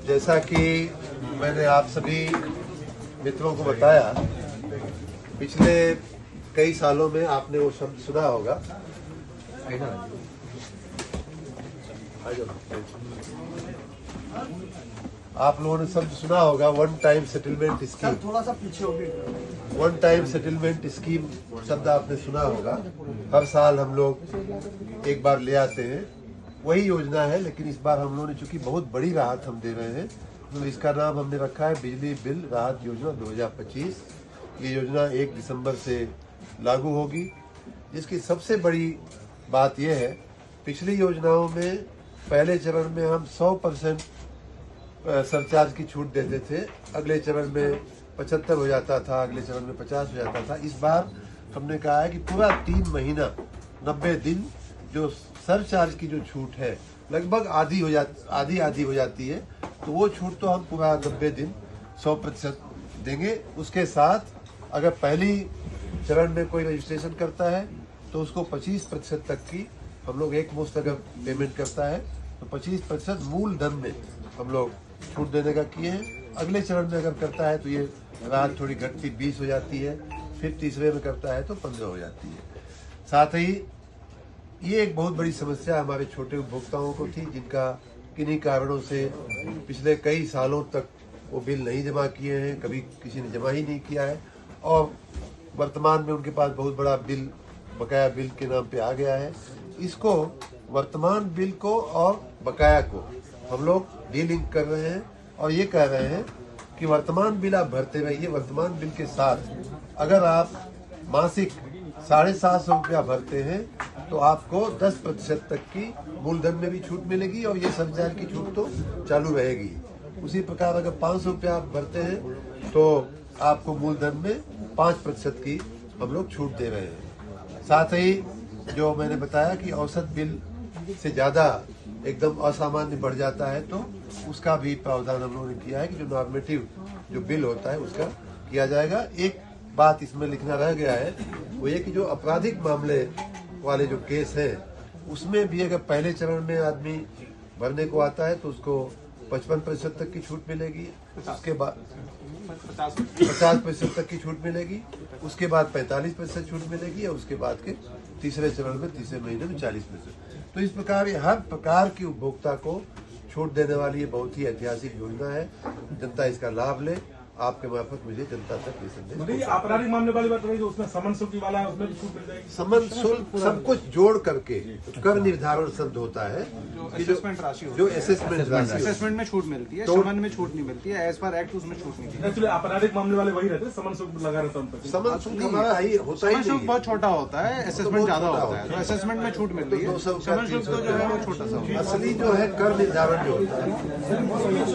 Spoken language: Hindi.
जैसा कि मैंने आप सभी मित्रों को बताया, पिछले कई सालों में आपने वो शब्द सुना होगा, आप लोगों ने शब्द सुना होगा वन टाइम सेटलमेंट स्कीम। थोड़ा सा पीछे हो गए। वन टाइम सेटलमेंट स्कीम शब्द आपने सुना होगा। हर साल हम लोग एक बार ले आते हैं, वही योजना है, लेकिन इस बार हम लोगों ने चूंकि बहुत बड़ी राहत हम दे रहे हैं, तो इसका नाम हमने रखा है बिजली बिल राहत योजना 2025। ये योजना 1 दिसंबर से लागू होगी। जिसकी सबसे बड़ी बात यह है, पिछली योजनाओं में पहले चरण में हम 100% सरचार्ज की छूट देते थे, अगले चरण में 75 हो जाता था, अगले चरण में 50 हो जाता था। इस बार हमने कहा है कि पूरा 3 महीना 90 दिन जो सरचार्ज की जो छूट है लगभग आधी हो जाती है, तो वो छूट तो हम पूरा 90 दिन 100% देंगे। उसके साथ अगर पहली चरण में कोई रजिस्ट्रेशन करता है तो उसको 25% तक की हम लोग एक मुश्त अगर पेमेंट करता है तो 25% मूल धन में हम लोग छूट देने का किए हैं। अगले चरण में अगर करता है तो ये राहत थोड़ी घटती 20 हो जाती है, फिर तीसरे में करता है तो 15 हो जाती है। साथ ही ये एक बहुत बड़ी समस्या हमारे छोटे उपभोक्ताओं को थी, जिनका किन्हीं कारणों से पिछले कई सालों तक वो बिल नहीं जमा किए हैं, कभी किसी ने जमा ही नहीं किया है, और वर्तमान में उनके पास बहुत बड़ा बिल बकाया बिल के नाम पे आ गया है। इसको वर्तमान बिल को और बकाया को हम लोग डीलिंक कर रहे हैं और ये कह रहे हैं कि वर्तमान बिल आप भरते रहिए। वर्तमान बिल के साथ अगर आप मासिक 750 रुपया भरते हैं तो आपको 10% तक की मूलधन में भी छूट मिलेगी और ये सरचार्ज की छूट तो चालू रहेगी। उसी प्रकार अगर 500 रुपया आप भरते हैं तो आपको मूलधन में 5% की हम लोग छूट दे रहे हैं। साथ ही जो मैंने बताया कि औसत बिल से ज़्यादा एकदम असामान्य बढ़ जाता है तो उसका भी प्रावधान हम लोगों ने किया है कि जो नॉर्मेटिव जो बिल होता है उसका किया जाएगा। एक बात इसमें लिखना रह गया है, वो ये कि जो आपराधिक मामले वाले जो केस है उसमें भी अगर पहले चरण में आदमी भरने को आता है तो उसको 55% तक की छूट मिलेगी, उसके बाद 50% तक की छूट मिलेगी, उसके बाद 45% छूट मिलेगी और उसके बाद के तीसरे चरण में तीसरे महीने में 40%। तो इस प्रकार हर प्रकार की उपभोक्ता को छूट देने वाली ये बहुत ही ऐतिहासिक योजना है। जनता इसका लाभ ले, आपके मार्फत मुझे जनता तक ये संदेश। आपराधिक मामले वाली बात रही, जो उसमें समन शुल्क वाला है उसमें भी छूट मिल जाएगी। समन शुल्क सब कुछ जोड़ करके कर निर्धारण शब्द होता है, जो असेसमेंट राशि जो असेसमेंट में छूट मिलती है, समन में छूट नहीं मिलती है, एज पर एक्ट उसमें छूट नहीं मिलती है। एक्चुअली आपराधिक मामले वाले वही रहते हैं, समन शुल्क लगा रहता है। समन शुल्क हमारा होता ही समन शुल्क बहुत छोटा होता है, असेसमेंट ज्यादा होता है, तो असेसमेंट में छूट मिल रही है, समन शुल्क तो जो है वो छोटा सा। असली जो है कर निर्धारण जो होता है